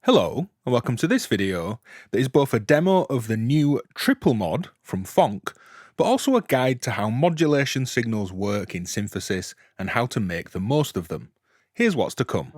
Hello, and welcome to this video that is both a demo of the new triple mod from Thonk, but also a guide to how modulation signals work in synthesis and how to make the most of them. Here's what's to come.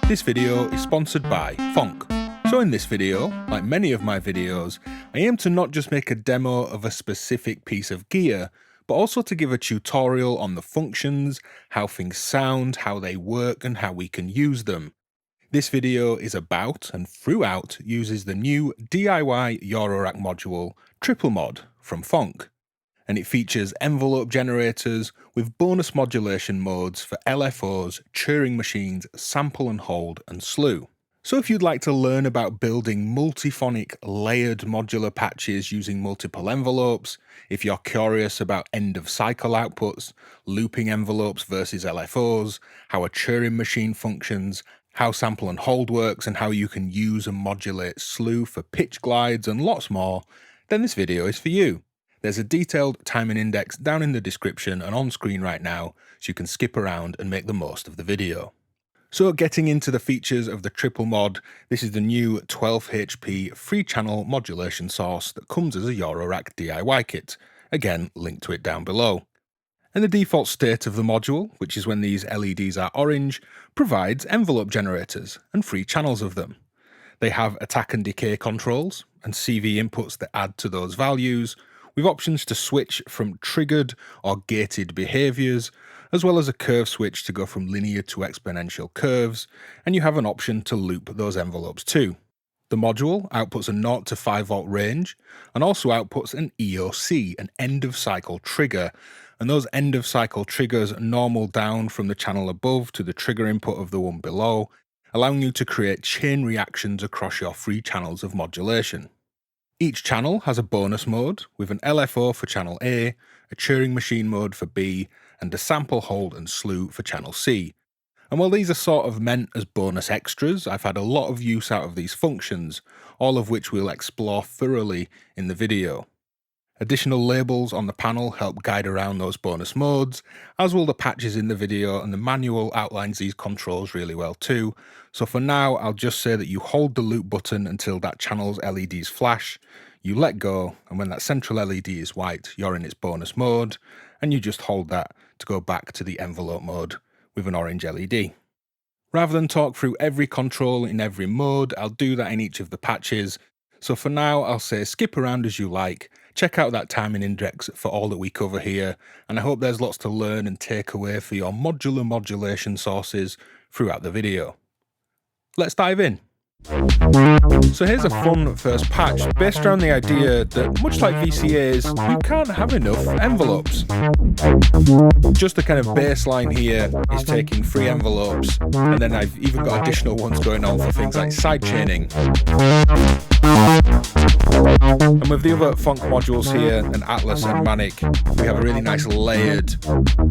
This video is sponsored by Thonk. So in this video, like many of my videos, I aim to not just make a demo of a specific piece of gear, but also to give a tutorial on the functions, how things sound, how they work, and how we can use them. This video is about, and throughout, uses the new DIY Eurorack module, Triple Mod, from Thonk. And it features envelope generators with bonus modulation modes for LFOs, Turing Machines, sample and hold, and Slew. So if you'd like to learn about building multi-phonic layered modular patches using multiple envelopes, if you're curious about end-of-cycle outputs, looping envelopes versus LFOs, how a Turing machine functions, how sample and hold works, and how you can use and modulate Slew for pitch glides and lots more, then this video is for you. There's a detailed timing index down in the description and on screen right now, so you can skip around and make the most of the video. So getting into the features of the triple mod, this is the new 12 HP 3-channel modulation source that comes as a Eurorack DIY kit. Again, link to it down below. And the default state of the module, which is when these LEDs are orange, provides envelope generators and 3 channels of them. They have attack and decay controls and CV inputs that add to those values, with options to switch from triggered or gated behaviours, as well as a curve switch to go from linear to exponential curves, and you have an option to loop those envelopes too. The module outputs a 0 to 5 volt range, and also outputs an EOC, an end of cycle trigger, and those end of cycle triggers normal down from the channel above to the trigger input of the one below, allowing you to create chain reactions across your 3 channels of modulation. Each channel has a bonus mode, with an LFO for channel A, a Turing machine mode for B, and a sample, hold and slew for channel C. And while these are sort of meant as bonus extras, I've had a lot of use out of these functions, all of which we'll explore thoroughly in the video. Additional labels on the panel help guide around those bonus modes, as will the patches in the video, and the manual outlines these controls really well too. So for now, I'll just say that you hold the loop button until that channel's LEDs flash, you let go, and when that central LED is white, you're in its bonus mode, and you just hold that to go back to the envelope mode with an orange LED. Rather than talk through every control in every mode, I'll do that in each of the patches. So for now, I'll say skip around as you like, check out that timing index for all that we cover here, and I hope there's lots to learn and take away for your modular modulation sources throughout the video. Let's dive in. So here's a fun first patch based around the idea that, much like VCAs, you can't have enough envelopes. Just the kind of baseline here is taking 3 envelopes, and then I've even got additional ones going on for things like sidechaining. And with the other Thonk modules here, and Atlas and Manic, we have a really nice layered,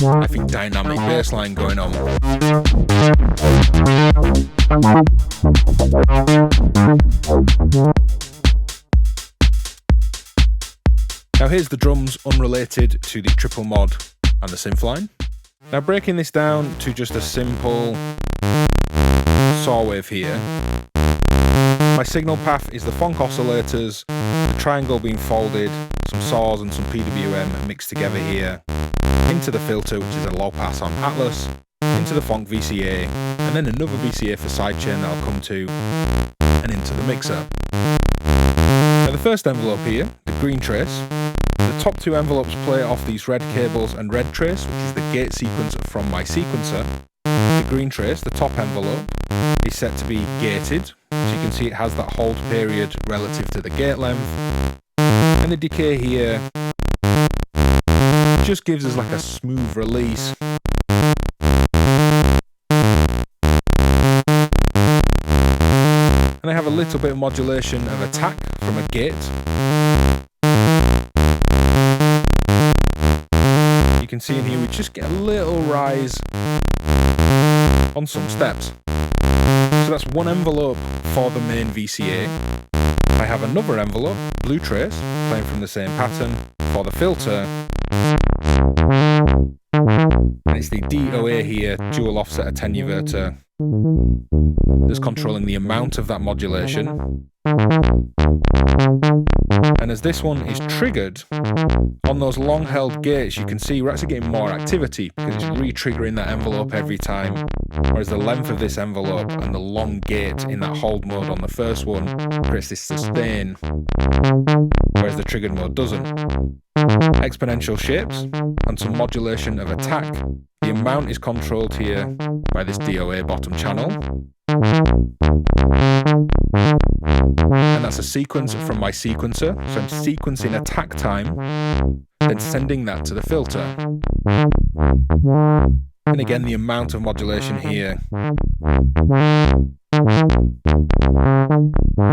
I think, dynamic bassline going on. Now here's the drums unrelated to the triple mod and the synth line. Now breaking this down to just a simple saw wave here. My signal path is the Thonk oscillators, the triangle being folded, some saws and some PWM mixed together here, into the filter, which is a low pass on Atlas, into the Thonk VCA, and then another VCA for sidechain that I'll come to, and into the mixer. Now the first envelope here, the green trace, the top two envelopes play off these red cables and red trace, which is the gate sequence from my sequencer. The green trace, the top envelope, is set to be gated, so you can see it has that hold period relative to the gate length. And the decay here just gives us like a smooth release. And I have a little bit of modulation of attack from a gate. You can see in here we just get a little rise on some steps. So that's one envelope for the main VCA. I have another envelope, blue trace, playing from the same pattern for the filter. And it's the DOA here, dual offset attenuator, that's controlling the amount of that modulation. And as this one is triggered, on those long held gates you can see we're actually getting more activity because it's re-triggering that envelope every time, whereas the length of this envelope and the long gate in that hold mode on the first one creates this sustain, whereas the triggered mode doesn't. Exponential shapes and some modulation of attack. The amount is controlled here by this DOA bottom channel. And that's a sequence from my sequencer, so I'm sequencing attack time, then sending that to the filter. And again, the amount of modulation here.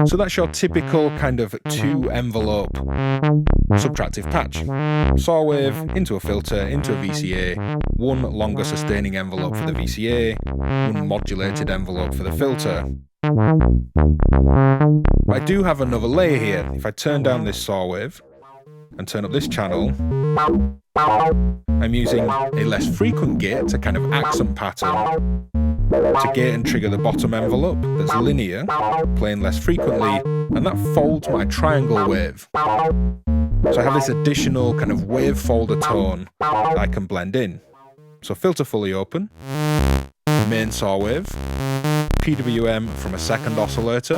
So that's your typical kind of two envelope subtractive patch. Saw wave into a filter, into a VCA, one longer sustaining envelope for the VCA, one modulated envelope for the filter. But I do have another layer here. If I turn down this saw wave and turn up this channel, I'm using a less frequent gate to kind of accent pattern to gate and trigger the bottom envelope that's linear, playing less frequently, and that folds my triangle wave. So I have this additional kind of wave folder tone that I can blend in. So filter fully open, main saw wave, PWM from a second oscillator,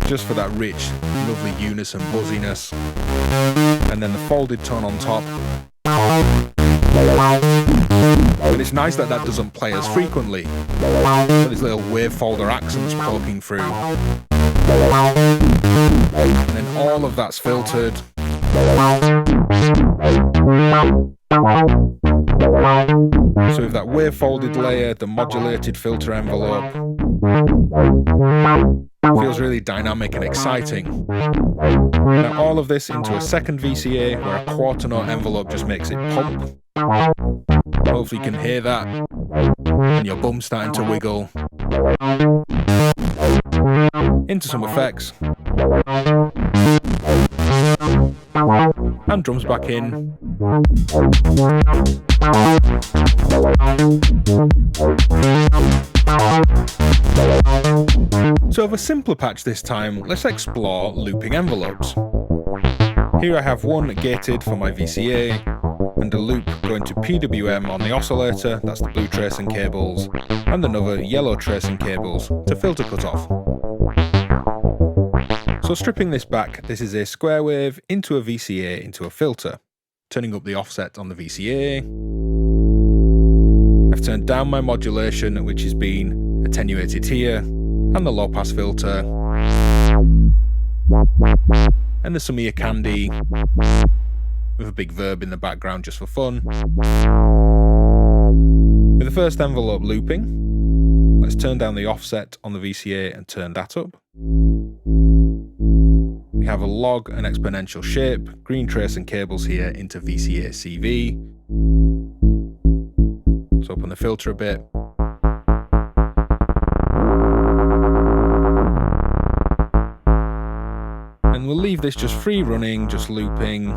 just for that rich, lovely unison buzziness, and then the folded tone on top. But it's nice that that doesn't play as frequently, so these little wave folder accents poking through. And then all of that's filtered. So with that wave folded layer, the modulated filter envelope, feels really dynamic and exciting. Now all of this into a second VCA where a quarter note envelope just makes it pump. Hopefully you can hear that and your bum's starting to wiggle. Into some effects. And drums back in. So of a simpler patch this time, let's explore looping envelopes. Here I have one gated for my VCA, and a loop going to PWM on the oscillator, that's the blue tracing cables, and another yellow tracing cables to filter cutoff. So stripping this back, this is a square wave into a VCA into a filter. Turning up the offset on the VCA. I've turned down my modulation, which has been attenuated here, and the low pass filter. And there's some ear candy with a big verb in the background just for fun. With the first envelope looping, let's turn down the offset on the VCA and turn that up. We have a log and exponential shape, green trace and cables here into VCA CV. Let's open the filter a bit. And we'll leave leave this just free running, just looping.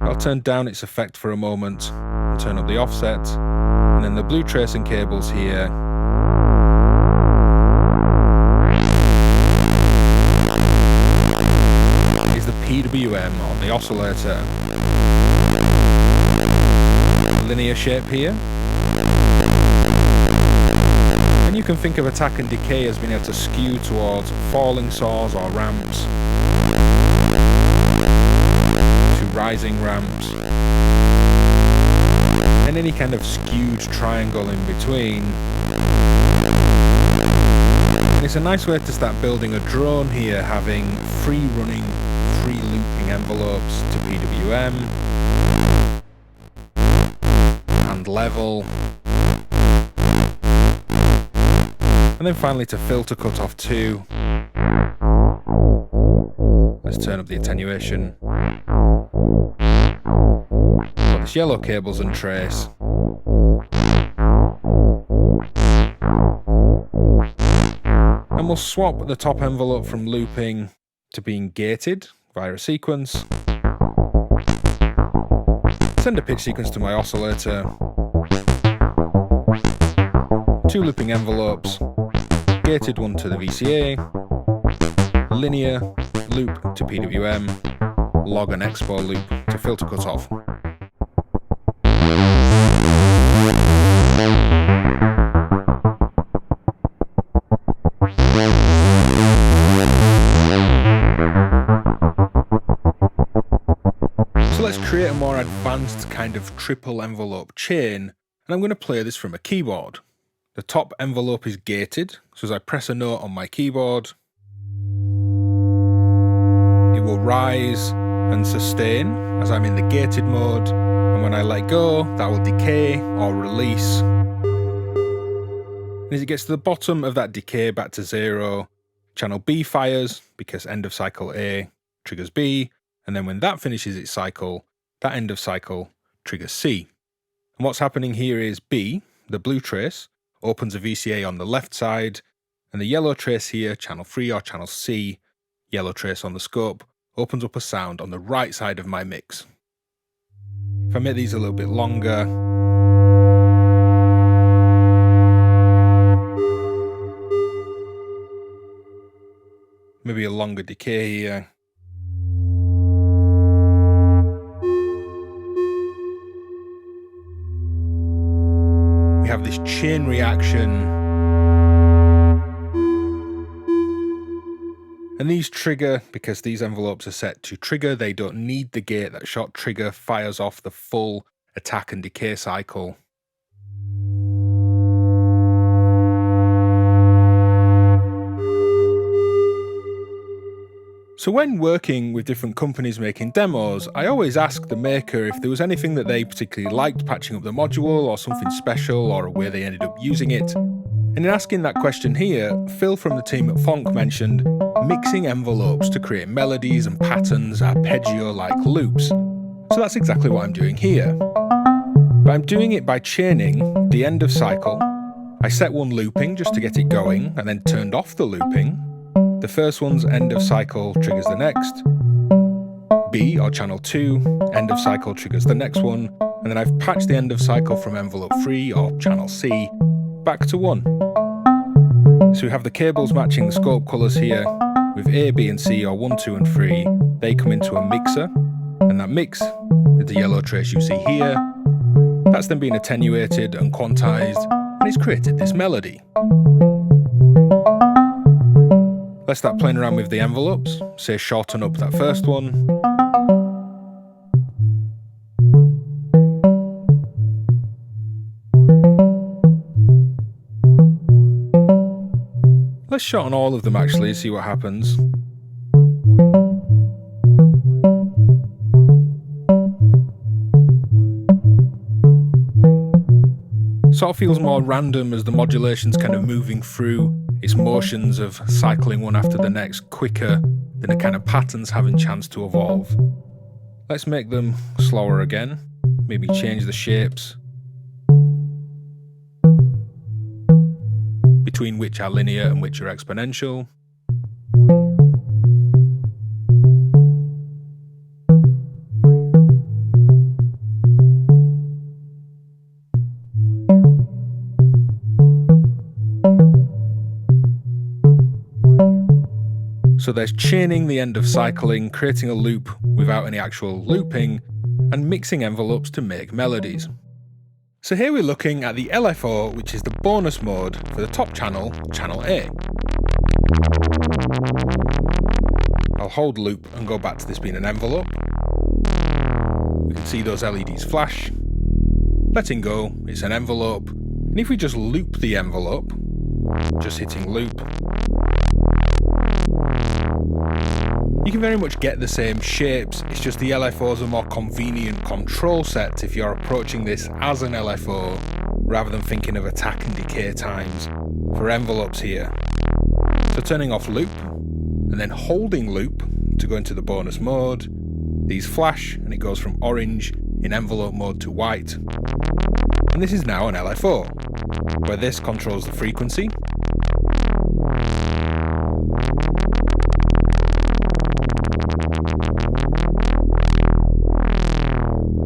I'll turn down its effect for a moment and turn up the offset, and then the blue tracing cables here. Is the PWM on the oscillator. Linear shape here. And you can think of attack and decay as being able to skew towards falling saws or ramps, to rising ramps, and any kind of skewed triangle in between. And it's a nice way to start building a drone here, having free running, free looping envelopes to PWM, and level. And then finally to filter cutoff 2. Let's turn up the attenuation. Got this yellow cables and trace. And we'll swap the top envelope from looping to being gated via a sequence. Send a pitch sequence to my oscillator. 2 looping envelopes. Gated one to the VCA, linear loop to PWM, log and expo loop to filter cutoff. So let's create a more advanced kind of triple envelope chain, and I'm going to play this from a keyboard. The top envelope is gated, so as I press a note on my keyboard, it will rise and sustain as I'm in the gated mode, and when I let go, that will decay or release. And as it gets to the bottom of that decay back to 0, channel B fires because end of cycle A triggers B, and then when that finishes its cycle, that end of cycle triggers C. And what's happening here is B, the blue trace, opens a VCA on the left side, and the yellow trace here, channel 3 or channel C, yellow trace on the scope, opens up a sound on the right side of my mix. If I make these a little bit longer, maybe a longer decay here. We have this chain reaction, and these trigger because these envelopes are set to trigger. They don't need the gate. That short trigger fires off the full attack and decay cycle. So when working with different companies making demos, I always ask the maker if there was anything that they particularly liked patching up the module, or something special, or a way they ended up using it. And in asking that question here, Phil from the team at Thonk mentioned mixing envelopes to create melodies and patterns, arpeggio-like loops. So that's exactly what I'm doing here. But I'm doing it by chaining the end of cycle. I set one looping just to get it going, and then turned off the looping. The first one's end of cycle triggers the next. B, or channel 2, end of cycle triggers the next one, and then I've patched the end of cycle from envelope 3, or channel C, back to 1. So we have the cables matching the scope colours here, with A, B and C, or 1, 2 and 3, they come into a mixer, and that mix is the yellow trace you see here. That's then been attenuated and quantized, and it's created this melody. Let's start playing around with the envelopes, say shorten up that first one. Let's shorten all of them actually, see what happens. Sort of feels more random as the modulation's kind of moving through its motions of cycling one after the next quicker than a kind of patterns having chance to evolve. Let's make them slower again, maybe change the shapes, between which are linear and which are exponential. So there's chaining the end of cycling, creating a loop without any actual looping, and mixing envelopes to make melodies. So here we're looking at the LFO, which is the bonus mode for the top channel, channel A. I'll hold loop and go back to this being an envelope. We can see those LEDs flash. Letting go, it's an envelope. And if we just loop the envelope, just hitting loop, you can very much get the same shapes, it's just the LFO is a more convenient control set if you're approaching this as an LFO, rather than thinking of attack and decay times for envelopes here. So turning off loop, and then holding loop to go into the bonus mode, these flash and it goes from orange in envelope mode to white. And this is now an LFO, where this controls the frequency.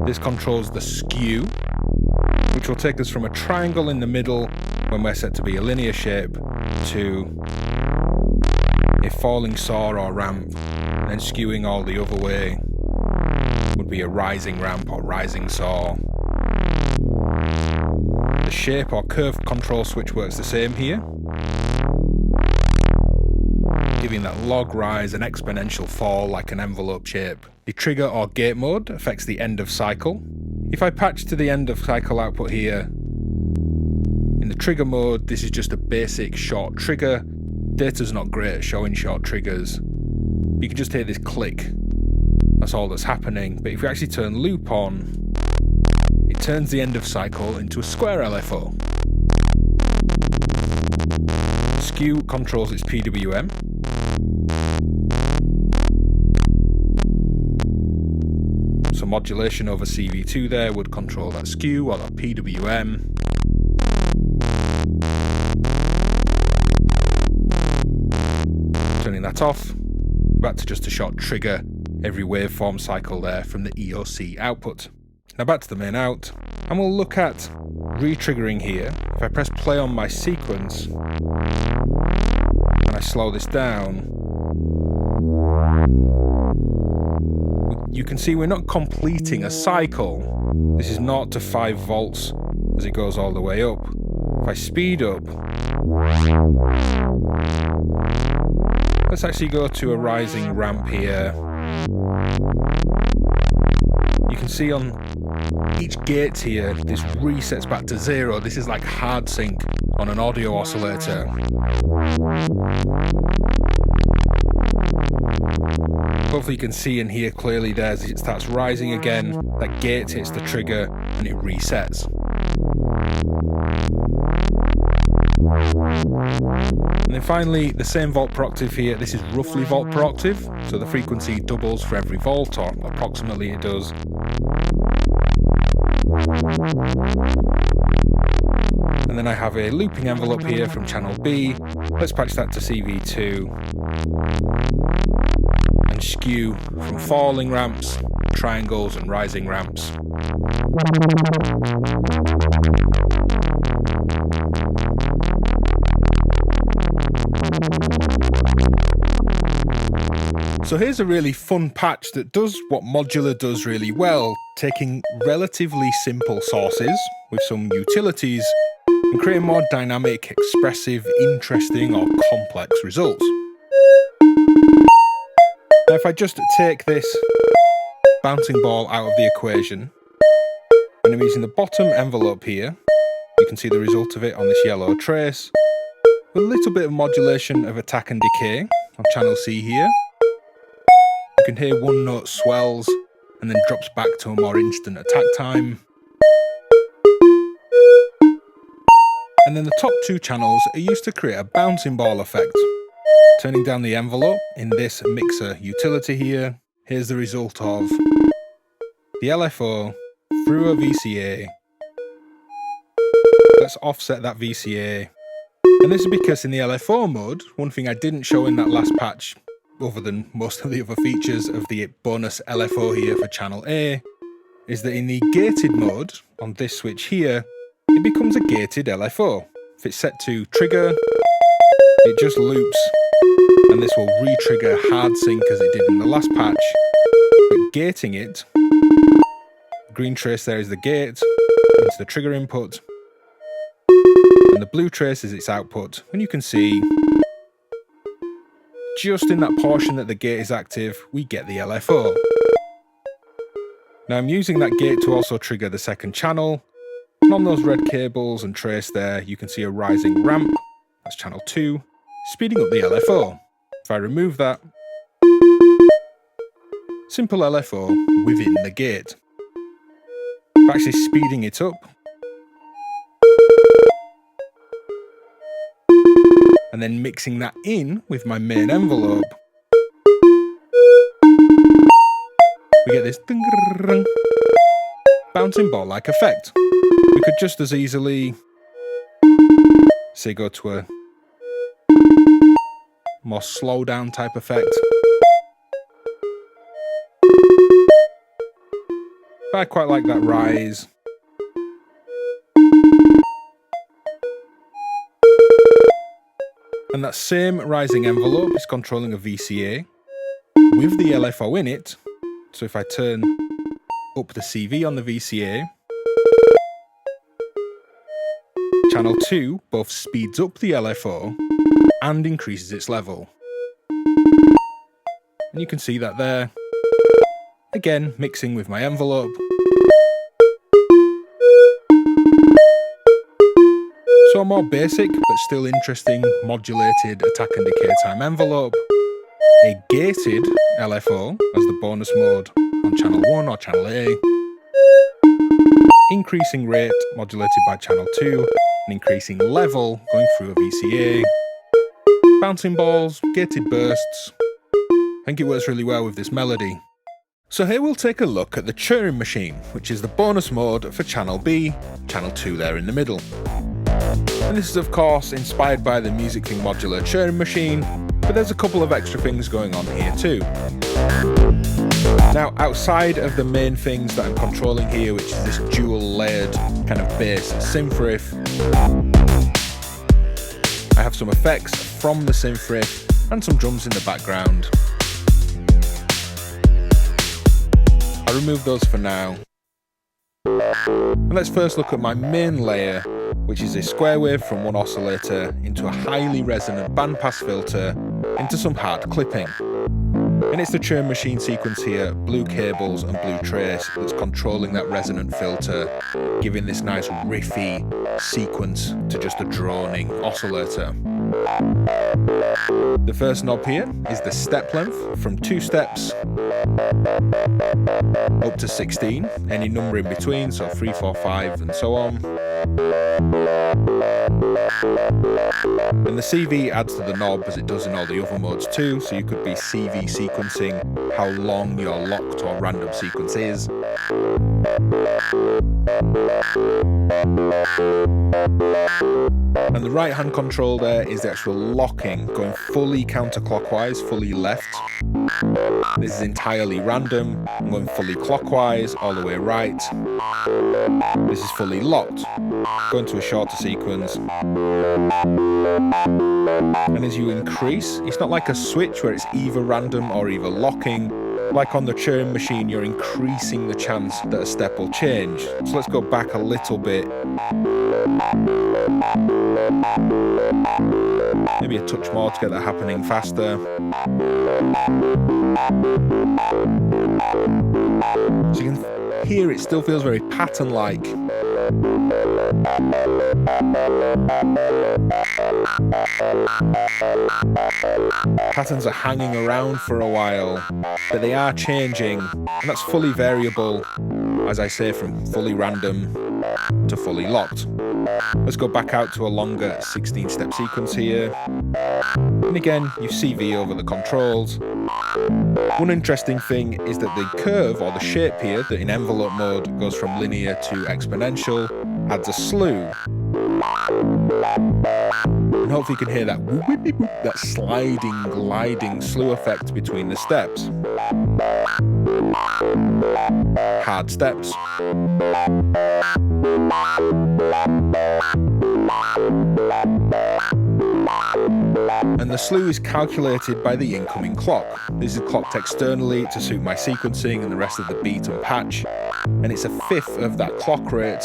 This controls the skew, which will take us from a triangle in the middle when we're set to be a linear shape to a falling saw or ramp, and then skewing all the other way would be a rising ramp or rising saw. The shape or curve control switch works the same here, giving that log rise and exponential fall like an envelope shape. The trigger or gate mode affects the end of cycle. If I patch to the end of cycle output here, in the trigger mode, this is just a basic short trigger. Data's not great at showing short triggers. You can just hear this click. That's all that's happening. But if we actually turn loop on, it turns the end of cycle into a square LFO. Skew controls its PWM. So modulation over CV2 there would control that skew or that PWM. Turning that off, back to just a short trigger every waveform cycle there from the EOC output. Now back to the main out, and we'll look at re-triggering here. If I press play on my sequence, and I slow this down, you can see we're not completing a cycle. This is 0 to 5 volts as it goes all the way up. If I speed up, let's actually go to a rising ramp here. You can see on each gate here, this resets back to 0. This is like hard sync on an audio oscillator. Hopefully you can see and hear clearly there as it starts rising again, that gate hits the trigger and it resets. And then finally, the same volt per octave here, this is roughly volt per octave, so the frequency doubles for every volt, or approximately it does. And then I have a looping envelope here from channel B. Let's patch that to CV2. And skew from falling ramps, triangles and rising ramps. So here's a really fun patch that does what Modular does really well, taking relatively simple sources with some utilities and creating more dynamic, expressive, interesting or complex results. Now if I just take this bouncing ball out of the equation, and I'm using the bottom envelope here, you can see the result of it on this yellow trace, with a little bit of modulation of attack and decay on channel C here. You can hear one note swells and then drops back to a more instant attack time. And then the top two channels are used to create a bouncing ball effect. Turning down the envelope in this mixer utility here, here's the result of the LFO through a VCA. Let's offset that VCA. And this is because in the LFO mode, one thing I didn't show in that last patch, other than most of the other features of the bonus LFO here for channel A, is that in the gated mode, on this switch here, it becomes a gated LFO. If it's set to trigger, it just loops and this will re-trigger hard sync as it did in the last patch, but gating it. Green trace there is the gate into the trigger input, and the blue trace is its output, and you can see just in that portion that the gate is active, we get the LFO. Now I'm using that gate to also trigger the second channel, and on those red cables and trace there, you can see a rising ramp, that's channel 2, speeding up the LFO. If I remove that, simple LFO within the gate. I'm actually speeding it up, and then mixing that in with my main envelope, we get this bouncing ball-like effect. We could just as easily, say, go to a more slow down type effect. But I quite like that rise. And that same rising envelope is controlling a VCA with the LFO in it. So if I turn up the CV on the VCA, channel 2 both speeds up the LFO and increases its level. And you can see that there. Again, mixing with my envelope. So a more basic but still interesting modulated attack and decay time envelope. A gated LFO as the bonus mode on channel 1 or channel A. Increasing rate modulated by channel 2 and increasing level going through a VCA. Bouncing balls, gated bursts. I think it works really well with this melody. So here we'll take a look at the Turing Machine, which is the bonus mode for channel B, channel 2 there in the middle. And this is of course inspired by the Music Thing modular Turing Machine, but there's a couple of extra things going on here too. Now outside of the main things that I'm controlling here, which is this dual layered kind of bass synth riff, I have some effects from the synth riff and some drums in the background. I'll remove those for now. And let's first look at my main layer, which is a square wave from one oscillator into a highly resonant bandpass filter into some hard clipping. And it's the Turing Machine sequence here, blue cables and blue trace, that's controlling that resonant filter, giving this nice riffy sequence to just a droning oscillator. The first knob here is the step length from 2 steps up to 16, any number in between, so 3, 4, 5 and so on. And the CV adds to the knob as it does in all the other modes too, so you could be CV sequencing how long your locked or random sequence is. And the right hand control there is the actual locking, going fully counterclockwise, fully left. This is entirely random. I'm going fully clockwise, all the way right. This is fully locked, going to a shorter sequence. And as you increase, it's not like a switch where it's either random or either locking. Like on the Turing Machine, you're increasing the chance that a step will change. So let's go back a little bit. Maybe a touch more to get that happening faster. So you can hear it still feels very pattern-like. Patterns are hanging around for a while, but they are changing, and that's fully variable, as I say, from fully random to fully locked. Let's go back out to a longer 16-step sequence here. And again, you CV over the controls. One interesting thing is that the curve, or the shape here, that in envelope mode goes from linear to exponential, adds a slew. And hopefully you can hear that that sliding, gliding slew effect between the steps. Hard steps. And the slew is calculated by the incoming clock. This is clocked externally to suit my sequencing and the rest of the beat and patch, and it's a fifth of that clock rate.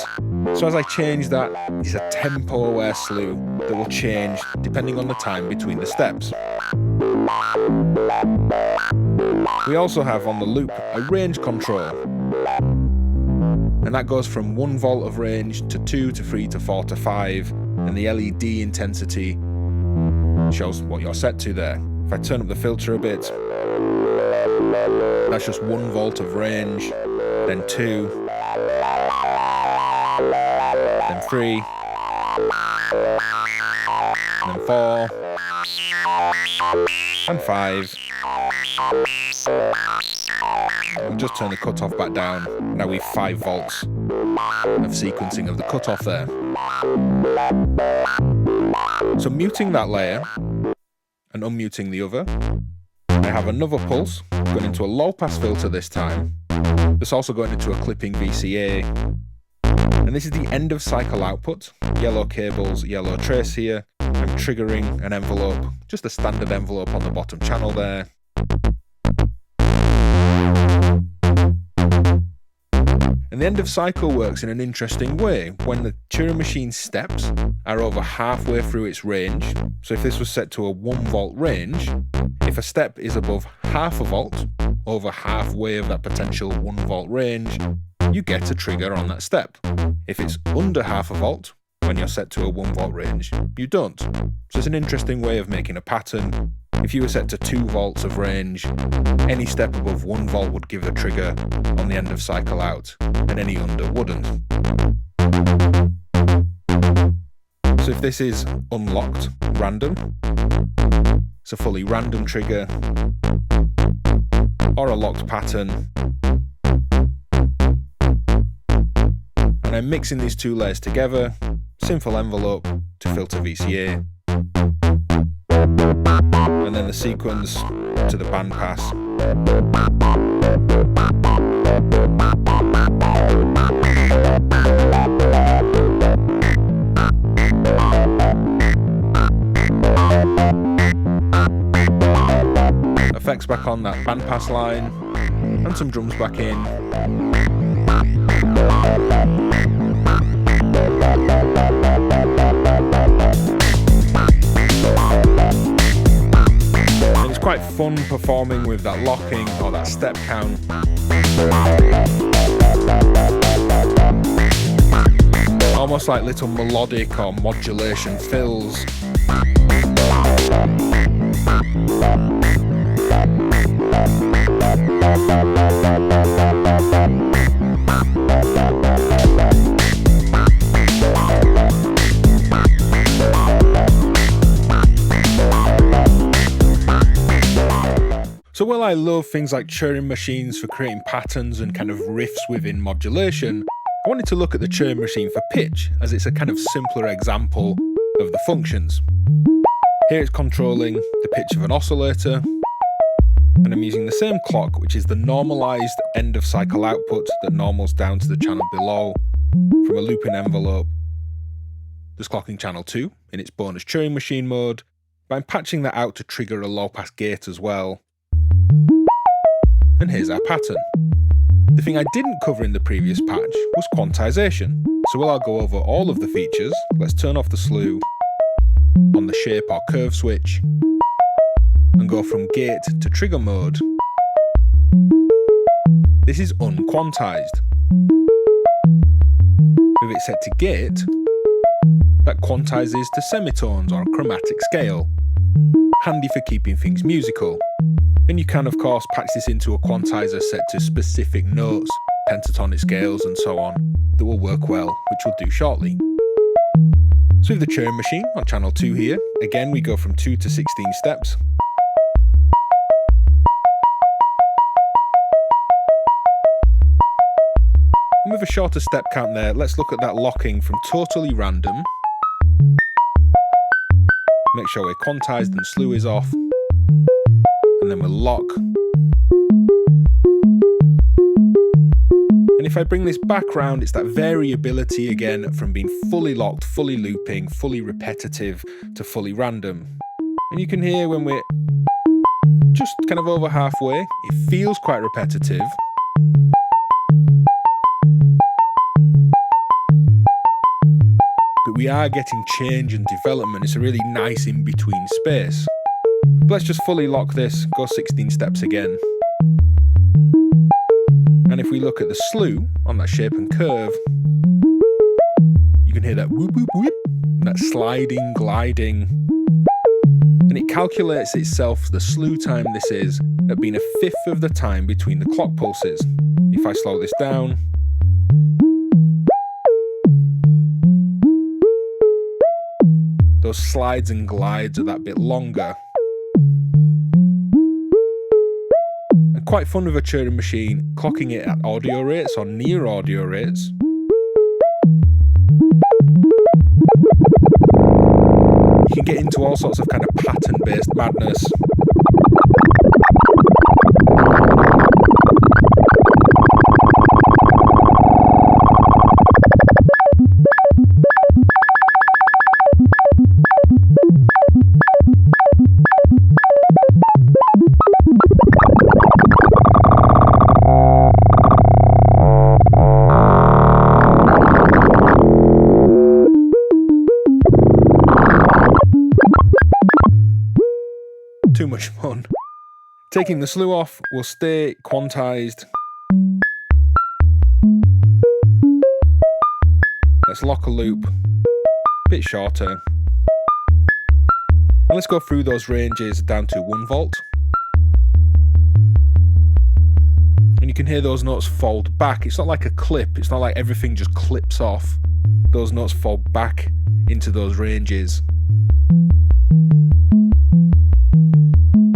So as I change that, it's a tempo-aware slew that will change depending on the time between the steps. We also have on the loop a range control, and that goes from 1 volt of range to 2 to 3 to 4 to 5, and the LED intensity shows what you're set to there. If I turn up the filter a bit, that's just 1 volt of range, then 2, then 3, then 4, and 5. We'll just turn the cutoff back down. Now we've 5 volts of sequencing of the cutoff there. So muting that layer and unmuting the other, I have another pulse going into a low pass filter this time. It's also going into a clipping VCA. And this is the end of cycle output. Yellow cables, yellow trace here. I'm triggering an envelope, just a standard envelope on the bottom channel there. And the end of cycle works in an interesting way when the Turing Machine steps are over halfway through its range. So if this was set to a 1 volt range, if a step is above half a volt, over halfway of that potential 1 volt range, you get a trigger on that step. If it's under half a volt, when you're set to a 1 volt range, you don't. So it's an interesting way of making a pattern. If you were set to 2 volts of range, any step above 1 volt would give a trigger on the end of cycle out, and any under wouldn't. So if this is unlocked random, it's a fully random trigger, or a locked pattern. And I'm mixing these two layers together, simple envelope to filter VCA, and then the sequence to the bandpass. Effects back on that bandpass line, and some drums back in. And it's quite fun performing with that locking or that step count. Almost like little melodic or modulation fills. So while I love things like Turing Machines for creating patterns and kind of riffs within modulation, I wanted to look at the Turing Machine for pitch, as it's a kind of simpler example of the functions. Here it's controlling the pitch of an oscillator, and I'm using the same clock, which is the normalized end of cycle output that normals down to the channel below from a looping envelope. Just clocking channel 2 in its bonus Turing Machine mode, but I'm patching that out to trigger a low pass gate as well. And here's our pattern. The thing I didn't cover in the previous patch was quantization. So while I'll go over all of the features, let's turn off the slew on the shape or curve switch and go from gate to trigger mode. This is unquantized. With it set to gate, that quantizes to semitones or a chromatic scale. Handy for keeping things musical. And you can of course patch this into a quantizer set to specific notes, pentatonic scales and so on, that will work well, which we'll do shortly. So with the Turing Machine on channel 2 here, again we go from 2 to 16 steps. And with a shorter step count there, let's look at that locking from totally random. Make sure we're quantized and slew is off. And then we'll lock. And if I bring this back round, it's that variability again from being fully locked, fully looping, fully repetitive to fully random. And you can hear when we're just kind of over halfway, it feels quite repetitive. But we are getting change and development. It's a really nice in-between space. But let's just fully lock this, go 16 steps again. And if we look at the slew on that shape and curve, you can hear that whoop whoop whoop, that sliding, gliding. And it calculates itself the slew time this is at being 1/5 of the time between the clock pulses. If I slow this down, those slides and glides are that bit longer. And quite fun with a Turing machine, clocking it at audio rates or near audio rates. You can get into all sorts of kind of pattern-based madness. Too much fun. Taking the slew off, we'll stay quantized. Let's lock a loop, a bit shorter. And let's go through those ranges down to 1 volt. And you can hear those notes fold back. It's not like a clip, it's not like everything just clips off. Those notes fold back into those ranges.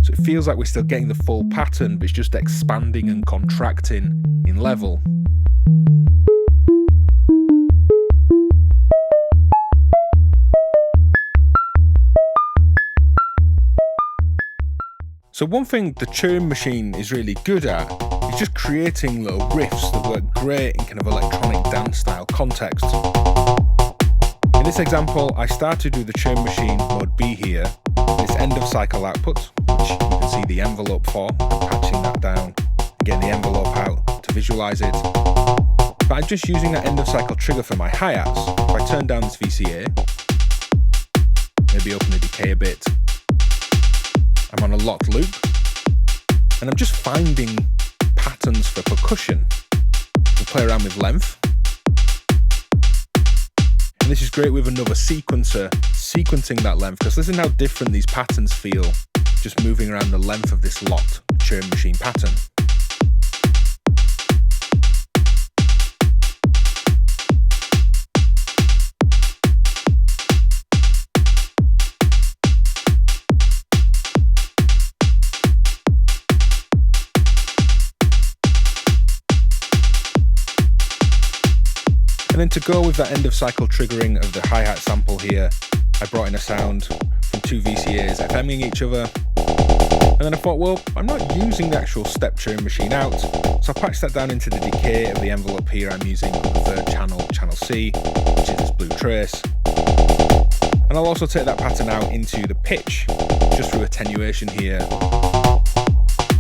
So it feels like we're still getting the full pattern, but it's just expanding and contracting in level. So one thing the Turing machine is really good at is just creating little riffs that work great in kind of electronic dance style context. In this example, I started with the Turing machine mode B here, this end of cycle output, which you can see the envelope for, patching that down, getting the envelope out to visualize it. But I'm just using that end of cycle trigger for my hi-hats. If I turn down this VCA, maybe open the decay a bit, I'm on a locked loop, and I'm just finding patterns for percussion. We'll play around with length. And this is great with another sequencer, sequencing that length, because listen how different these patterns feel, just moving around the length of this locked Turing machine pattern. And then to go with that end of cycle triggering of the hi-hat sample here, I brought in a sound from 2 VCAs FMing each other. And then I thought, well, I'm not using the actual step Turing machine out, so I patched that down into the decay of the envelope here I'm using on the 3rd channel, channel C, which is this blue trace. And I'll also take that pattern out into the pitch, just through attenuation here,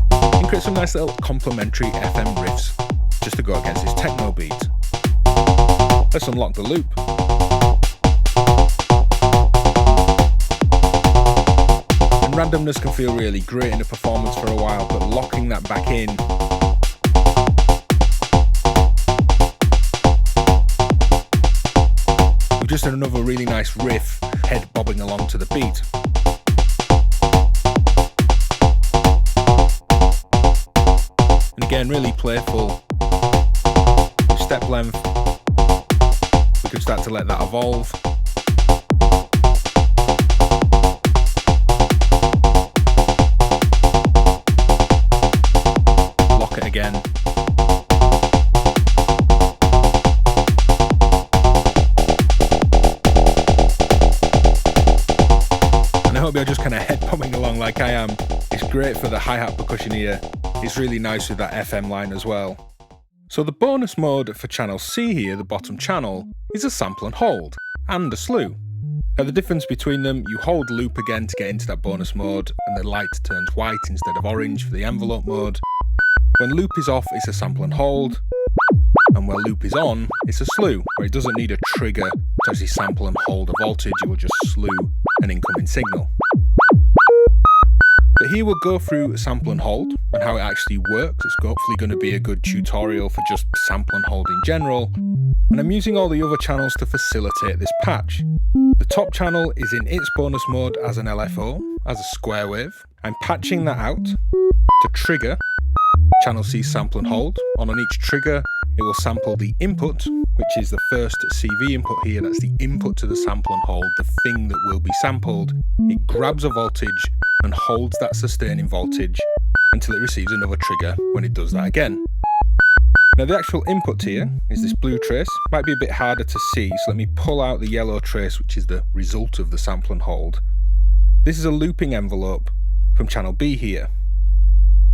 and create some nice little complementary FM riffs, just to go against this techno beat. Let's unlock the loop. And randomness can feel really great in a performance for a while, but locking that back in with just another really nice riff, head bobbing along to the beat. And again, really playful. Step length. We could start to let that evolve. Lock it again. And I hope you're just kind of head bobbing along like I am. It's great for the hi-hat percussion here. It's really nice with that FM line as well. So the bonus mode for channel C here, the bottom channel, is a sample and hold, and a slew. Now the difference between them, you hold loop again to get into that bonus mode, and the light turns white instead of orange for the envelope mode. When loop is off, it's a sample and hold, and when loop is on, it's a slew, where it doesn't need a trigger to actually sample and hold a voltage, it will just slew an incoming signal. But here we'll go through sample and hold and how it actually works. It's hopefully going to be a good tutorial for just sample and hold in general, and I'm using all the other channels to facilitate this patch. The top channel is in its bonus mode as an LFO, as a square wave. I'm patching that out to trigger channel C sample and hold. On each trigger, it will sample the input, which is the first CV input here. That's the input to the sample and hold, the thing that will be sampled. It grabs a voltage and holds that sustaining voltage until it receives another trigger when it does that again. Now the actual input here is this blue trace. Might be a bit harder to see, so let me pull out the yellow trace, which is the result of the sample and hold. This is a looping envelope from channel B here.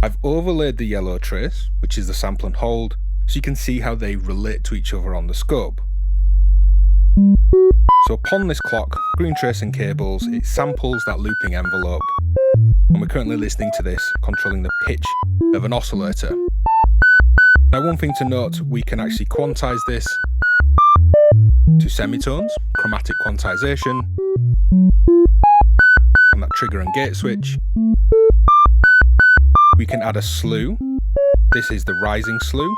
I've overlaid the yellow trace, which is the sample and hold, so you can see how they relate to each other on the scope. So upon this clock, green trace and cables, it samples that looping envelope, and we're currently listening to this, controlling the pitch of an oscillator. Now one thing to note, we can actually quantize this to semitones, chromatic quantization, on that trigger and gate switch. We can add a slew. This is the rising slew.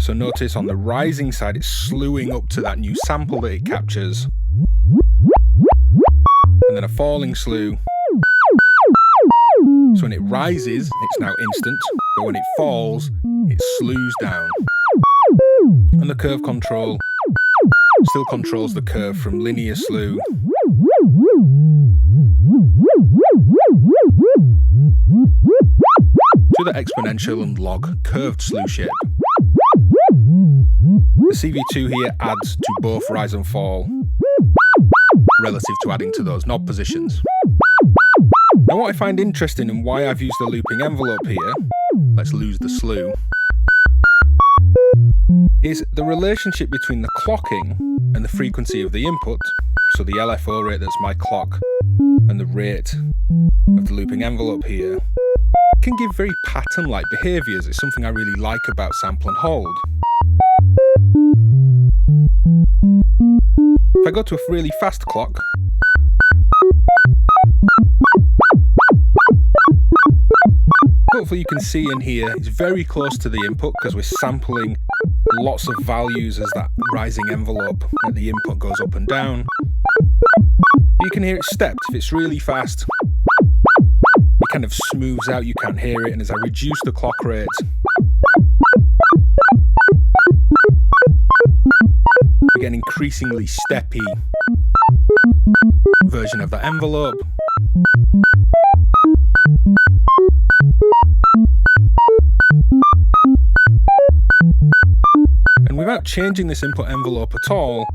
So notice on the rising side, it's slewing up to that new sample that it captures. And then a falling slew. So when it rises, it's now instant, but when it falls, it slews down. And the curve control still controls the curve from linear slew to the exponential and log curved slew shape. The CV2 here adds to both rise and fall relative to adding to those knob positions. Now what I find interesting and why I've used the looping envelope here, let's lose the slew, is the relationship between the clocking and the frequency of the input, so the LFO rate that's my clock and the rate of the looping envelope here, can give very pattern-like behaviours. It's something I really like about sample and hold. If I go to a really fast clock, hopefully you can see and hear it's very close to the input because we're sampling lots of values as that rising envelope at the input goes up and down. You can hear it stepped. If it's really fast, it kind of smooths out, you can't hear it, and as I reduce the clock rate, we get an increasingly steppy version of that envelope. And without changing this input envelope at all,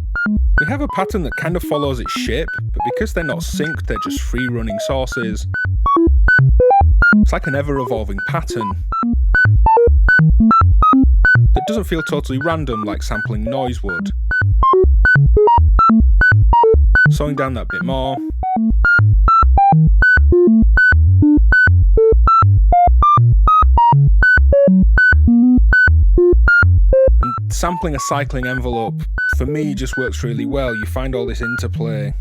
we have a pattern that kind of follows its shape, but because they're not synced, they're just free running sources. It's like an ever-evolving pattern that doesn't feel totally random like sampling noise would. Slowing down that bit more. And sampling a cycling envelope, for me, just works really well. You find all this interplay.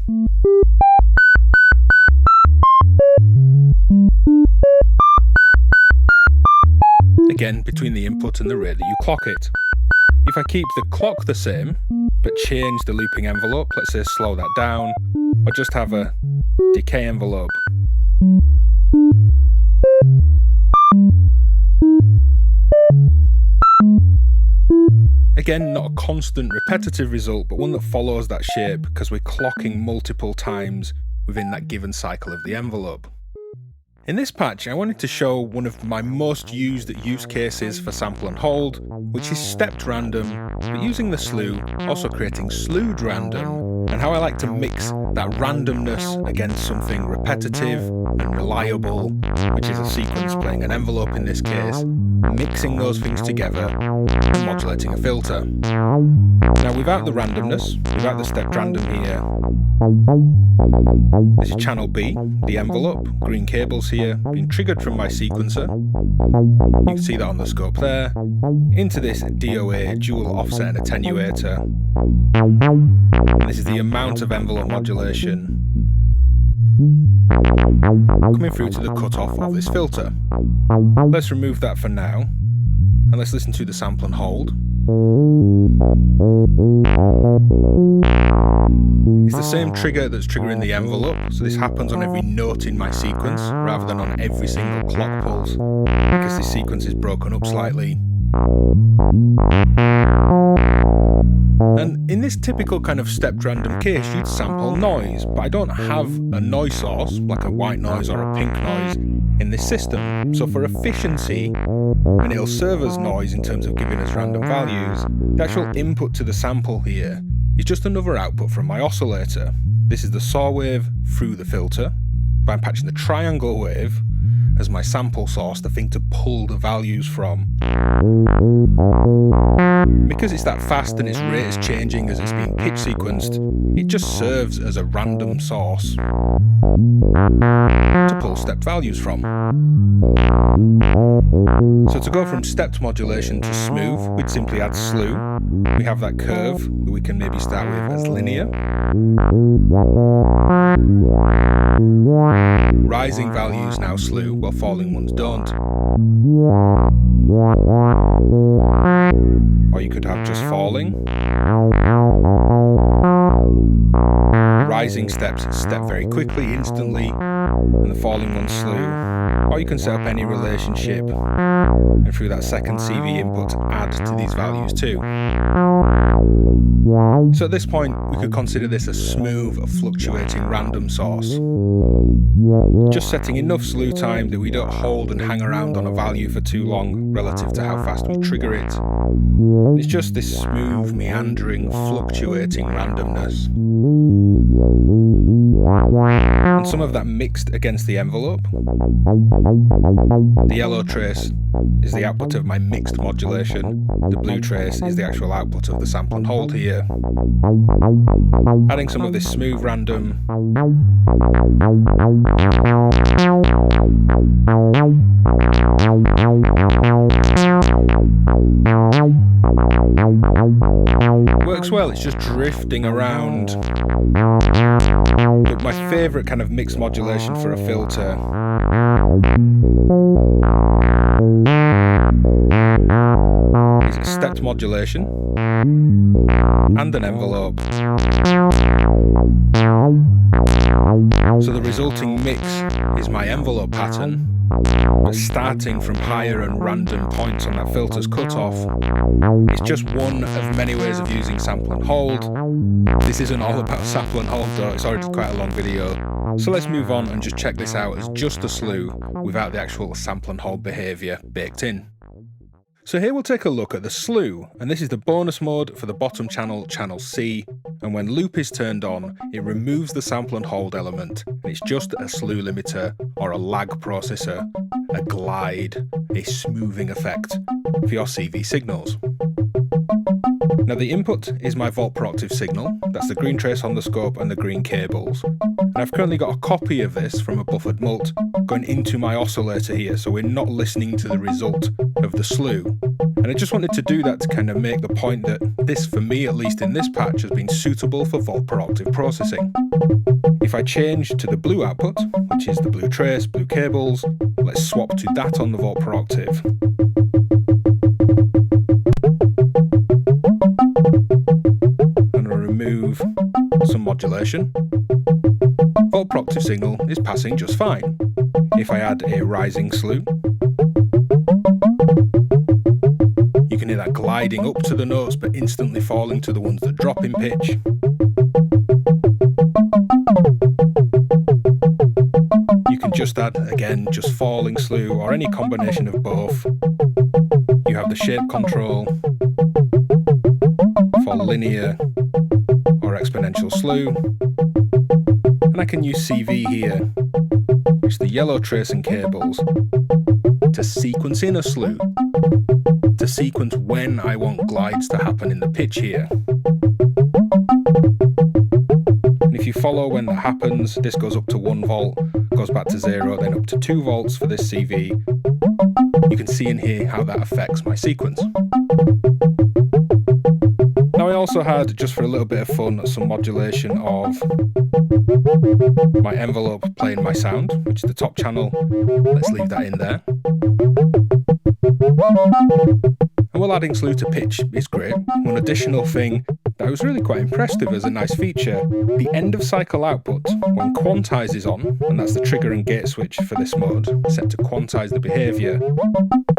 Again, between the input and the rate that you clock it. If I keep the clock the same, but change the looping envelope, let's say slow that down, or just have a decay envelope. Again, not a constant repetitive result, but one that follows that shape because we're clocking multiple times within that given cycle of the envelope. In this patch, I wanted to show one of my most used use cases for sample and hold, which is stepped random, but using the slew, also creating slewed random, and how I like to mix that randomness against something repetitive and reliable, which is a sequence playing an envelope in this case, mixing those things together and modulating a filter. Now without the randomness, without the stepped random here, this is channel B, the envelope, green cables here, being triggered from my sequencer. You can see that on the scope there, into this DOA dual offset and attenuator. And this is the amount of envelope modulation coming through to the cutoff of this filter. Let's remove that for now, and let's listen to the sample and hold. It's the same trigger that's triggering the envelope, so this happens on every note in my sequence rather than on every single clock pulse, because this sequence is broken up slightly. And in this typical kind of stepped random case, you'd sample noise, but I don't have a noise source, like a white noise or a pink noise, in this system. So for efficiency, and it'll serve as noise in terms of giving us random values, the actual input to the sample here is just another output from my oscillator. This is the saw wave through the filter, but I'm patching the triangle wave as my sample source, the thing to pull the values from. Because it's that fast and its rate is changing as it's being pitch sequenced, it just serves as a random source to pull stepped values from. So to go from stepped modulation to smooth, we'd simply add slew. We have that curve that we can maybe start with as linear. Rising values now slew, while falling ones don't. Or you could have just falling. Rising steps step very quickly, instantly, and the falling ones slew. Or you can set up any relationship, and through that second CV input add to these values too. So at this point, we could consider this a smooth, fluctuating random source. Just setting enough slew time that we don't hold and hang around on a value for too long relative to how fast we trigger it. It's just this smooth, meandering, fluctuating randomness. And some of that mixed against the envelope. The yellow trace is the output of my mixed modulation. The blue trace is the actual output of the sample and hold here. Adding some of this smooth random. Works well, it's just drifting around. But my favourite kind of mixed modulation for a filter is stepped modulation and an envelope. So the resulting mix is my envelope pattern, but starting from higher and random points on that filter's cutoff. It's just one of many ways of using sample and hold. This isn't all about sample and hold though, it's already quite a long video. So let's move on and just check this out as just a slew without the actual sample and hold behaviour baked in. So here we'll take a look at the slew, and this is the bonus mode for the bottom channel, channel C, and when loop is turned on, it removes the sample and hold element, and it's just a slew limiter or a lag processor, a glide, a smoothing effect for your CV signals. Now the input is my volt per octave signal, that's the green trace on the scope and the green cables. And I've currently got a copy of this from a buffered mult going into my oscillator here, so we're not listening to the result of the slew. And I just wanted to do that to kind of make the point that this, for me at least in this patch, has been suitable for volt per octave processing. If I change to the blue output, which is the blue trace, blue cables, let's swap to that on the volt per octave. Remove some modulation. Volt per octave signal is passing just fine. If I add a rising slew, you can hear that gliding up to the notes but instantly falling to the ones that drop in pitch. You can just add, again, just falling slew or any combination of both. You have the shape control for linear or exponential slew, and I can use CV here, which is the yellow trace and cables, to sequence in a slew to sequence when I want glides to happen in the pitch here. And if you follow when that happens, this goes up to 1 volt, goes back to 0, then up to 2 volts for this CV. You can see in here how that affects my sequence. Now I also had, just for a little bit of fun, some modulation of my envelope playing my sound, which is the top channel. Let's leave that in there. And while adding Slew to pitch is great, one additional thing that I was really quite impressed with as a nice feature, the end of cycle output, when quantize is on, and that's the trigger and gate switch for this mode, set to quantize the behaviour,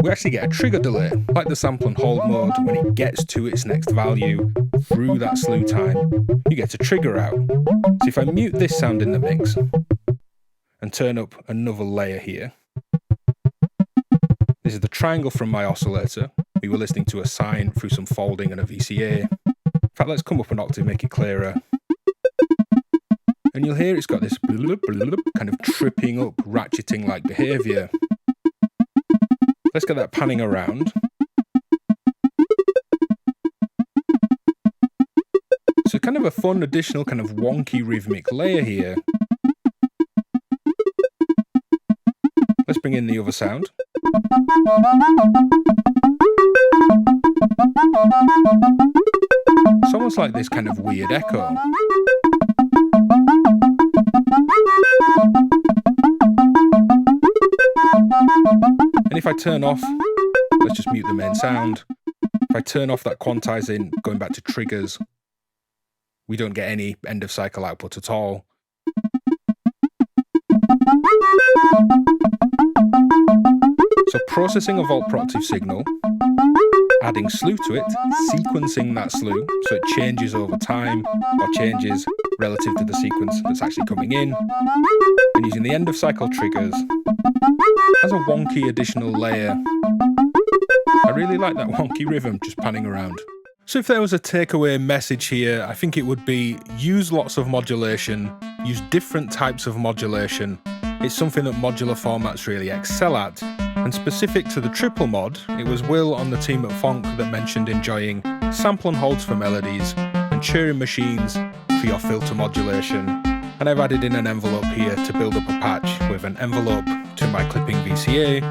we actually get a trigger delay, like the sample and hold mode. When it gets to its next value through that slew time, you get a trigger out. So if I mute this sound in the mix and turn up another layer here, this is the triangle from my oscillator. We were listening to a sine through some folding and a VCA. In fact, let's come up an octave, make it clearer. And you'll hear it's got this kind of tripping up, ratcheting like behaviour. Let's get that panning around. So kind of a fun additional kind of wonky rhythmic layer here. Let's bring in the other sound. It's almost like this kind of weird echo. And if I turn off, let's just mute the main sound. If I turn off that quantizing, going back to triggers, we don't get any end of cycle output at all. So processing a volt per octave signal, adding slew to it, sequencing that slew so it changes over time or changes relative to the sequence that's actually coming in, and using the end of cycle triggers as a wonky additional layer. I really like that wonky rhythm just panning around. So if there was a takeaway message here, I think it would be use lots of modulation, use different types of modulation. It's something that modular formats really excel at. And specific to the triple mod, it was Will on the team at Thonk that mentioned enjoying sample and holds for melodies and Turing Machines for your filter modulation. And I've added in an envelope here to build up a patch with an envelope to my clipping VCA,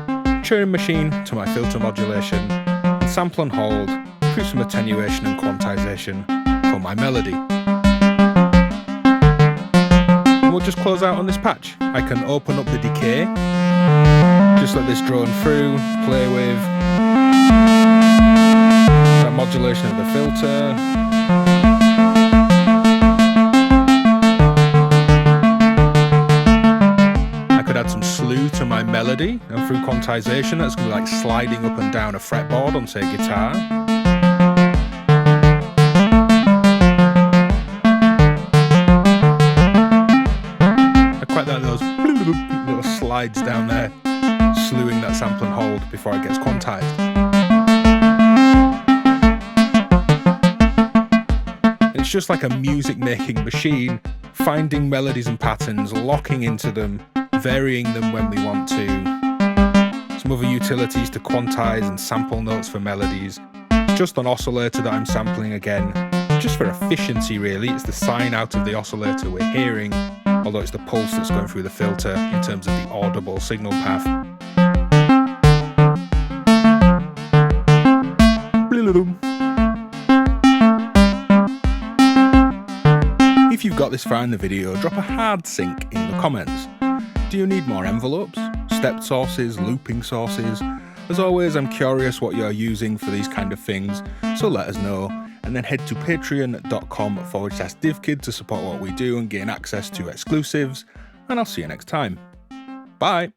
Turing Machine to my filter modulation, and sample and hold through some attenuation and quantization for my melody. And we'll just close out on this patch. I can open up the decay, just let this drone through, play with that modulation of the filter. I could add some slew to my melody, and through quantization that's going to be like sliding up and down a fretboard on, say, a guitar. I quite like those little slides down there, slewing that sample and hold before it gets quantized. It's just like a music making machine, finding melodies and patterns, locking into them, varying them when we want to. Some other utilities to quantize and sample notes for melodies. It's just an oscillator that I'm sampling again, just for efficiency really. It's the sine out of the oscillator we're hearing, although it's the pulse that's going through the filter in terms of the audible signal path. If you've got this far in the video, drop a hard sync in the comments. Do you need more envelopes, stepped sources, looping sources? As always, I'm curious what you're using for these kind of things, so let us know. And then head to patreon.com/DivKid to support what we do and gain access to exclusives. And I'll see you next time. Bye!